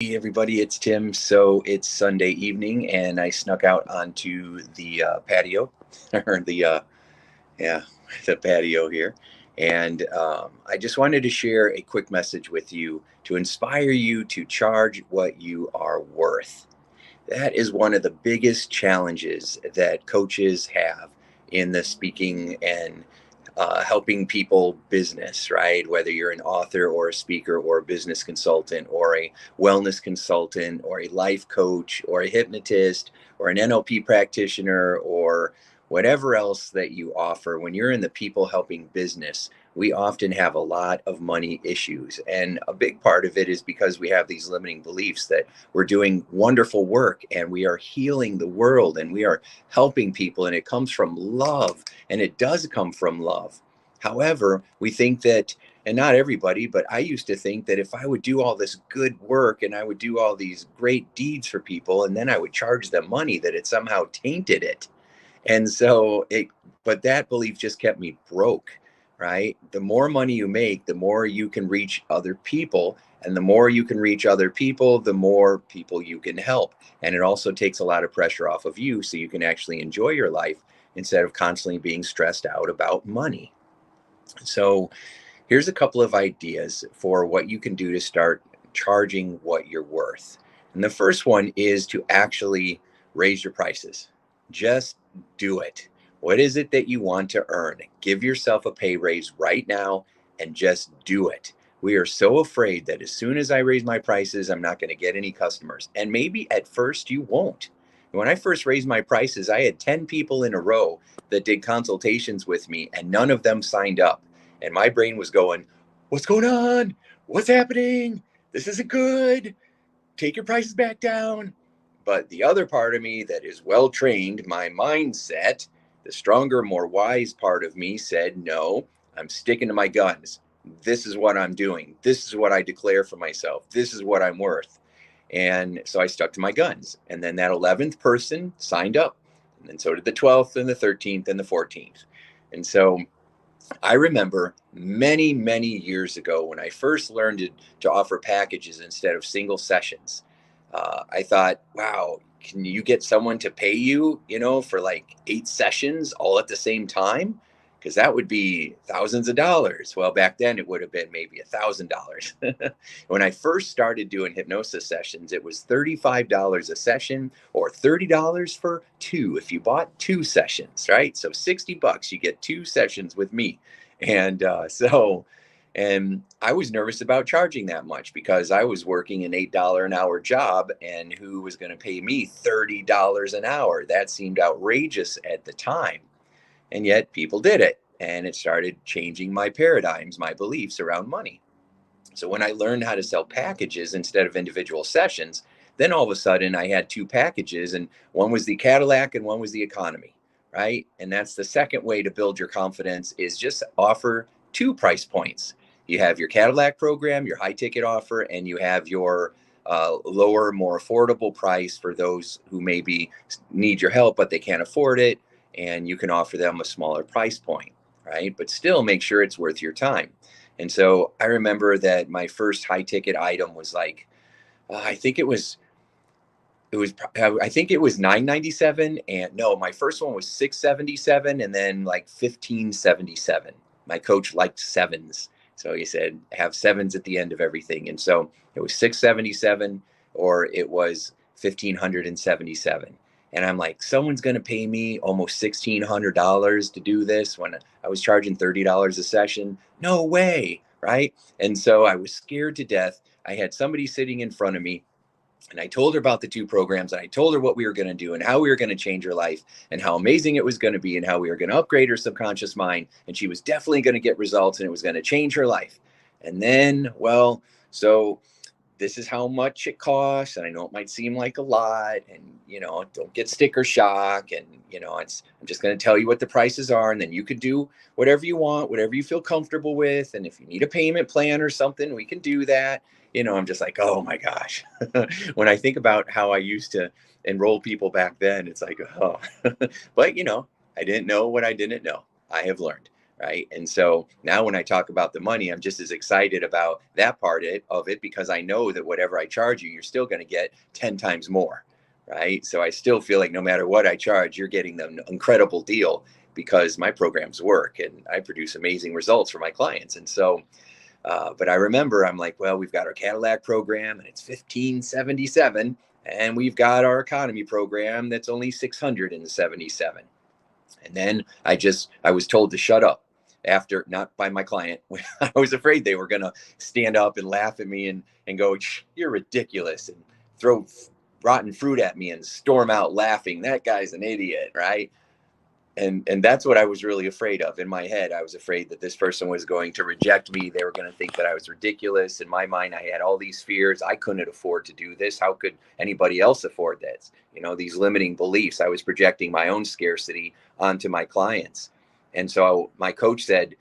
Hey everybody, it's Tim. So it's Sunday evening, and I snuck out onto the patio, or yeah, the patio here, and I just wanted to share a quick message with you to inspire you to charge what you are worth. That is one of the biggest challenges that coaches have in the speaking and helping people business, right? Whether you're an author or a speaker or a business consultant or a wellness consultant or a life coach or a hypnotist or an NLP practitioner or whatever else that you offer, when you're in the people helping business, we often have a lot of money issues. And a big part of it is because we have these limiting beliefs that we're doing wonderful work and we are healing the world and we are helping people, and it comes from love, and it does come from love. However, we think that, and not everybody, but I used to think that if I would do all this good work and I would do all these great deeds for people and then I would charge them money, that it somehow tainted it. And so but that belief just kept me broke, right? The more money you make, the more you can reach other people. And the more you can reach other people, the more people you can help. And it also takes a lot of pressure off of you so you can actually enjoy your life instead of constantly being stressed out about money. So here's a couple of ideas for what you can do to start charging what you're worth. And the first one is to actually raise your prices. Just do it. What is it that you want to earn? Give yourself a pay raise right now and just do it. We are so afraid that as soon as I raise my prices, I'm not going to get any customers. And maybe at first you won't. When I first raised my prices, I had 10 people in a row that did consultations with me, and none of them signed up. And my brain was going, what's going on? What's happening? This isn't good. Take your prices back down. But the other part of me that is well trained, my mindset, the stronger, more wise part of me said, no, I'm sticking to my guns. This is what I'm doing. This is what I declare for myself. This is what I'm worth. And so I stuck to my guns. And then that 11th person signed up. And then so did the 12th and the 13th and the 14th. And so I remember many, many years ago when I first learned to offer packages instead of single sessions. I thought, wow, can you get someone to pay you, for like 8 sessions all at the same time? Because that would be thousands of dollars. Well, back then it would have been maybe $1,000. When I first started doing hypnosis sessions, it was $35 a session or $30 for two if you bought 2 sessions, right? So $60, you get 2 sessions with me. And and I was nervous about charging that much because I was working an $8 an hour job, and who was going to pay me $30 an hour? That seemed outrageous at the time. And yet people did it. And it started changing my paradigms, my beliefs around money. So when I learned how to sell packages instead of individual sessions, then all of a sudden I had 2 packages, and one was the Cadillac and one was the economy, right? And that's the second way to build your confidence, is just offer 2 price points. You have your Cadillac program, your high ticket offer, and you have your lower, more affordable price for those who maybe need your help, but they can't afford it. And you can offer them a smaller price point, right? But still make sure it's worth your time. And so I remember that my first high ticket item was like, I think I think it was 997, and no, my first one was 677 and then like 1577. My coach liked sevens. So he said have sevens at the end of everything. And so it was 677 or it was 1577. And I'm like, someone's going to pay me almost $1,600 to do this when I was charging $30 a session. No way. Right. And so I was scared to death. I had somebody sitting in front of me, and I told her about the 2 programs, and I told her what we were going to do and how we were going to change her life and how amazing it was going to be and how we were going to upgrade her subconscious mind. And she was definitely going to get results and it was going to change her life. And then, well, so this is how much it costs. And I know it might seem like a lot, and, don't get sticker shock. And, I'm just going to tell you what the prices are. And then you could do whatever you want, whatever you feel comfortable with. And if you need a payment plan or something, we can do that. I'm just like, oh my gosh. When I think about how I used to enroll people back then, it's like, oh, but I didn't know what I didn't know. I have learned. right? And so now when I talk about the money, I'm just as excited about that part of it because I know that whatever I charge you, you're still going to get 10 times more, right? So I still feel like no matter what I charge, you're getting the incredible deal because my programs work and I produce amazing results for my clients. And so, but I remember I'm like, well, we've got our Cadillac program and it's 1577, and we've got our economy program that's only 677. And then I was told to shut up after, not by my client. I was afraid they were going to stand up and laugh at me and go, you're ridiculous, and throw rotten fruit at me and storm out laughing. That guy's an idiot, right? And that's what I was really afraid of. In my head, I was afraid that this person was going to reject me. They were going to think that I was ridiculous. In my mind, I had all these fears. I couldn't afford to do this. How could anybody else afford this? These limiting beliefs. I was projecting my own scarcity onto my clients. And so my coach said,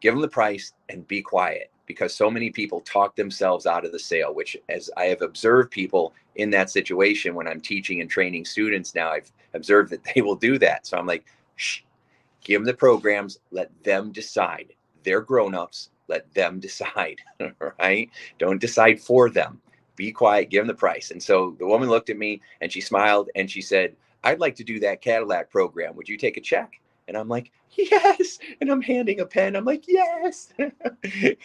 give them the price and be quiet, because so many people talk themselves out of the sale, which, as I have observed people in that situation when I'm teaching and training students now, I've observed that they will do that. So I'm like, shh, give them the programs, let them decide. They're grown-ups, let them decide, right? Don't decide for them. Be quiet, give them the price. And so the woman looked at me and she smiled and she said, I'd like to do that Cadillac program. Would you take a check? And I'm like, yes. And I'm handing a pen. I'm like, yes.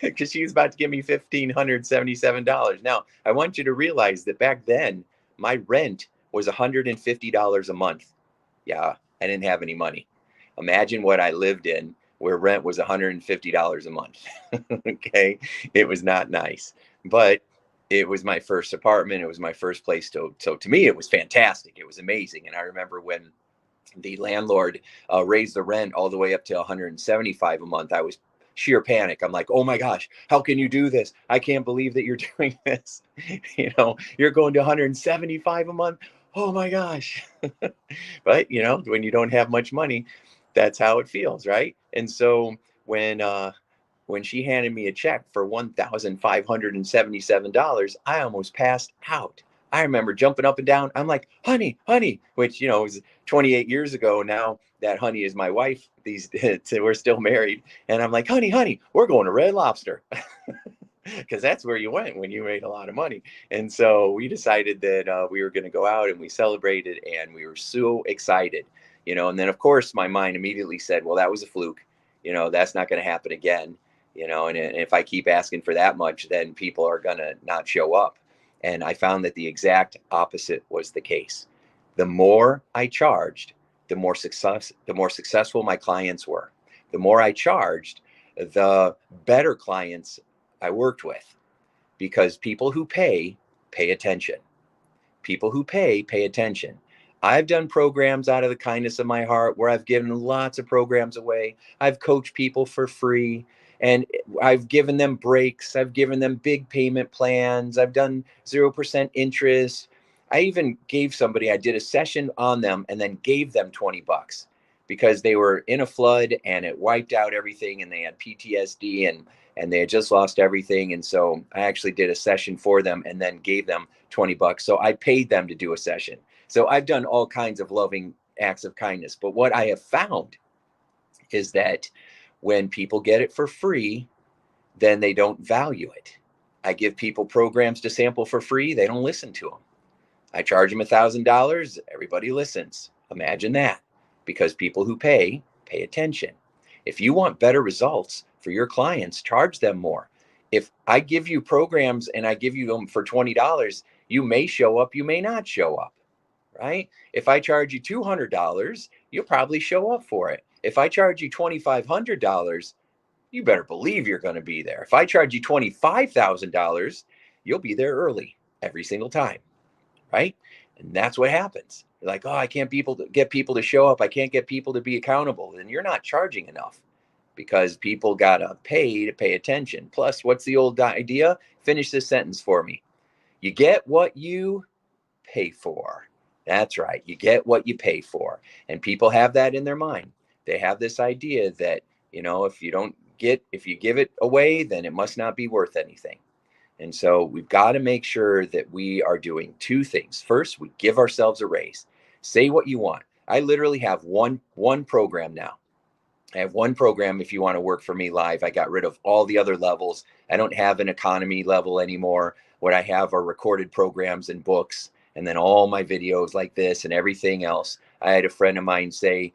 Because she was about to give me $1,577. Now, I want you to realize that back then, my rent was $150 a month. Yeah, I didn't have any money. Imagine what I lived in where rent was $150 a month. Okay. It was not nice, but it was my first apartment. It was my first place. So to me, it was fantastic. It was amazing. And I remember when the landlord raised the rent all the way up to 175 a month, I was sheer panic. I'm like, oh my gosh, how can you do this? I can't believe that you're doing this. You're going to 175 a month. Oh my gosh. But when you don't have much money, that's how it feels, right? And so when she handed me a check for $1,577, I almost passed out. I remember jumping up and down. I'm like, honey, honey, which, was 28 years ago. Now that honey is my wife. We're still married. And I'm like, honey, honey, we're going to Red Lobster. Because that's where you went when you made a lot of money. And so we decided that we were going to go out, and we celebrated, and we were so excited, and then of course my mind immediately said, well, that was a fluke. That's not going to happen again. And if I keep asking for that much, then people are going to not show up. And I found that the exact opposite was the case. The more I charged, the more successful my clients were. The more I charged, the better clients I worked with, because people who pay attention. People who pay attention. I've done programs out of the kindness of my heart where I've given lots of programs away. I've coached people for free, and I've given them breaks. I've given them big payment plans. I've done 0% interest. I even I did a session on them and then gave them $20 because they were in a flood and it wiped out everything, and they had PTSD and they had just lost everything. And so I actually did a session for them and then gave them $20. So I paid them to do a session. So I've done all kinds of loving acts of kindness. But what I have found is that when people get it for free, then they don't value it. I give people programs to sample for free. They don't listen to them. I charge them $1,000. Everybody listens. Imagine that, because people who pay attention. If you want better results for your clients, charge them more. If I give you programs and I give you them for $20, you may show up, you may not show up, right? If I charge you $200, you'll probably show up for it. If I charge you $2,500, you better believe you're going to be there. If I charge you $25,000, you'll be there early every single time, right? And that's what happens. You're like, oh, I can't get people to show up. I can't get people to be accountable. Then you're not charging enough, because people got to pay attention. Plus, what's the old idea? Finish this sentence for me. You get what you pay for. That's right. You get what you pay for. And people have that in their mind. They have this idea that, if you give it away, then it must not be worth anything. And so we've got to make sure that we are doing two things. First, we give ourselves a raise. Say what you want. I literally have one program now. I have one program. If you want to work for me live, I got rid of all the other levels. I don't have an economy level anymore. What I have are recorded programs and books, and then all my videos like this and everything else. I had a friend of mine say,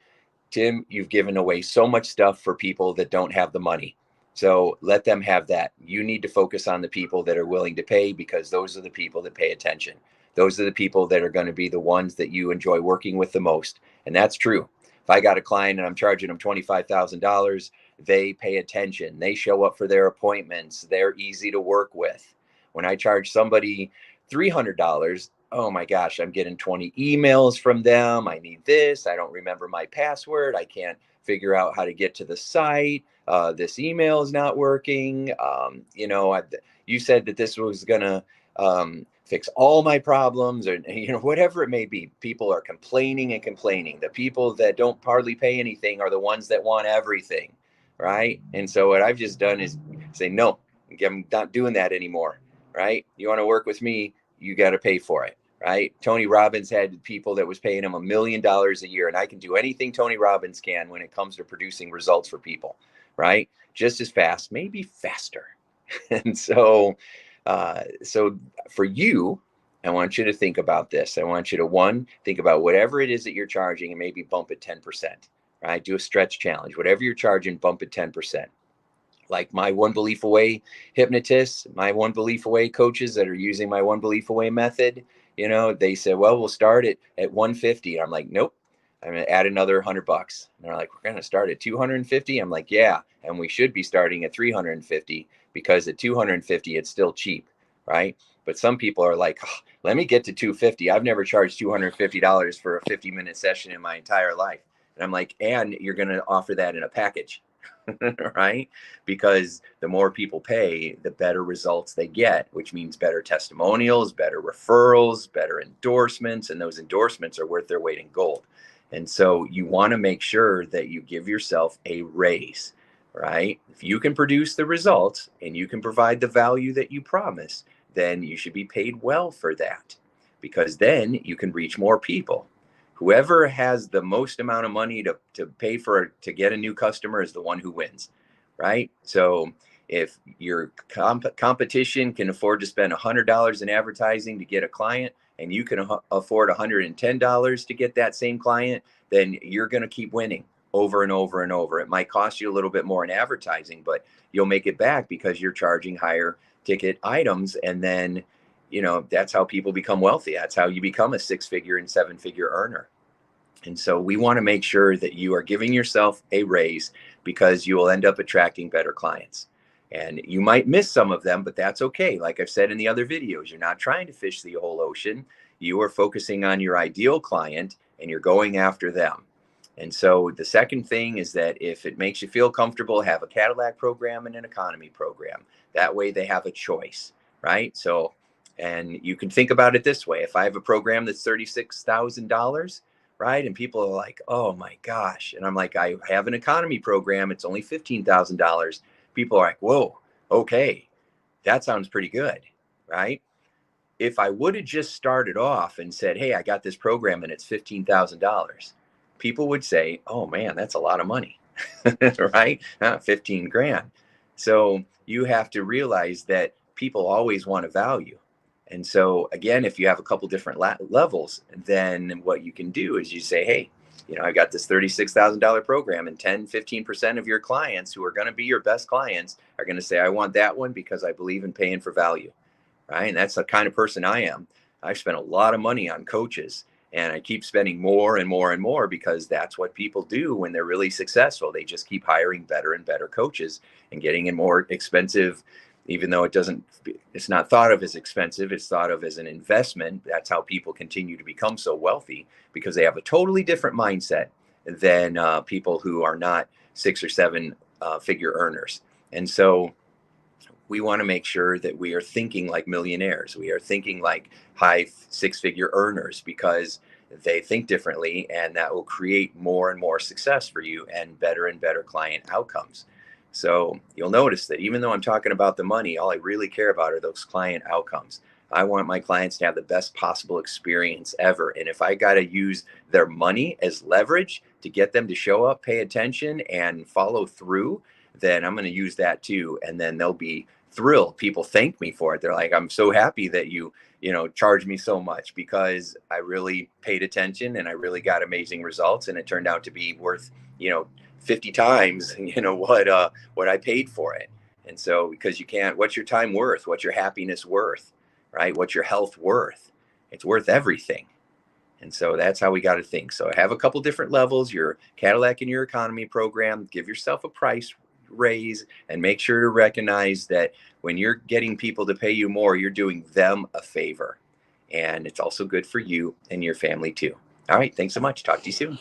Tim, you've given away so much stuff for people that don't have the money. So let them have that. You need to focus on the people that are willing to pay, because those are the people that pay attention. Those are the people that are going to be the ones that you enjoy working with the most. And that's true. If I got a client and I'm charging them $25,000, they pay attention. They show up for their appointments. They're easy to work with. When I charge somebody $300, oh my gosh, I'm getting 20 emails from them. I need this. I don't remember my password. I can't figure out how to get to the site. This email is not working. You said that this was going to fix all my problems, or whatever it may be. People are complaining and complaining. The people that don't hardly pay anything are the ones that want everything, right? And so what I've just done is say, no, I'm not doing that anymore, right? You want to work with me, you got to pay for it, right? Tony Robbins had people that was paying him $1 million a year, and I can do anything Tony Robbins can when it comes to producing results for people, right? Just as fast, maybe faster. And so for you, I want you to think about this. I want you to think about whatever it is that you're charging and maybe bump it 10%, right? Do a stretch challenge. Whatever you're charging, bump it 10%. Like my One Belief Away hypnotists, my One Belief Away coaches that are using my One Belief Away method, they said, well, we'll start it at 150. I'm like, nope, I'm going to add another $100. And they're like, we're going to start at 250. I'm like, yeah. And we should be starting at 350, because at 250, it's still cheap, right? But some people are like, oh, let me get to 250. I've never charged $250 for a 50-minute session in my entire life. And I'm like, and you're going to offer that in a package. Right? Because the more people pay, the better results they get, which means better testimonials, better referrals, better endorsements, and those endorsements are worth their weight in gold. And so you want to make sure that you give yourself a raise, right? If you can produce the results and you can provide the value that you promise, then you should be paid well for that, because then you can reach more people. Whoever has the most amount of money to pay to get a new customer is the one who wins, right? So if your competition can afford to spend $100 in advertising to get a client, and you can afford $110 to get that same client, then you're going to keep winning over and over and over. It might cost you a little bit more in advertising, but you'll make it back because you're charging higher ticket items. And then that's how people become wealthy. That's how you become a 6-figure and 7-figure earner. And so we want to make sure that you are giving yourself a raise, because you will end up attracting better clients. And you might miss some of them, but that's okay. Like I've said in the other videos, you're not trying to fish the whole ocean. You are focusing on your ideal client and you're going after them. And so the second thing is that if it makes you feel comfortable, have a Cadillac program and an economy program. That way they have a choice, right? So, and you can think about it this way. If I have a program that's $36,000, right? And people are like, oh my gosh. And I'm like, I have an economy program. It's only $15,000. People are like, whoa, okay, that sounds pretty good, right? If I would have just started off and said, hey, I got this program and it's $15,000, people would say, oh man, that's a lot of money, right? 15 grand. So you have to realize that people always want a value. And so again, if you have a couple different levels, then what you can do is you say, hey, I got this $36,000 program, and 10-15% of your clients who are going to be your best clients are going to say, I want that one because I believe in paying for value, right? And that's the kind of person I am. I've spent a lot of money on coaches, and I keep spending more and more and more, because that's what people do when they're really successful. They just keep hiring better and better coaches and getting in more expensive, even though it's not thought of as expensive, it's thought of as an investment. That's how people continue to become so wealthy, because they have a totally different mindset than people who are not 6 or 7 figure earners. And so we want to make sure that we are thinking like millionaires. We are thinking like high 6-figure earners, because they think differently, and that will create more and more success for you and better client outcomes. So you'll notice that even though I'm talking about the money, all I really care about are those client outcomes. I want my clients to have the best possible experience ever. And if I got to use their money as leverage to get them to show up, pay attention, and follow through, then I'm going to use that too. And then they'll be thrilled. People thank me for it. They're like, I'm so happy that you charged me so much because I really paid attention and I really got amazing results. And it turned out to be worth, 50 times, what I paid for it. And so, because you can't, what's your time worth? What's your happiness worth? Right? What's your health worth? It's worth everything. And so that's how we got to think. So have a couple different levels, your Cadillac and your economy program, give yourself a price raise and make sure to recognize that when you're getting people to pay you more, you're doing them a favor. And it's also good for you and your family too. All right. Thanks so much. Talk to you soon.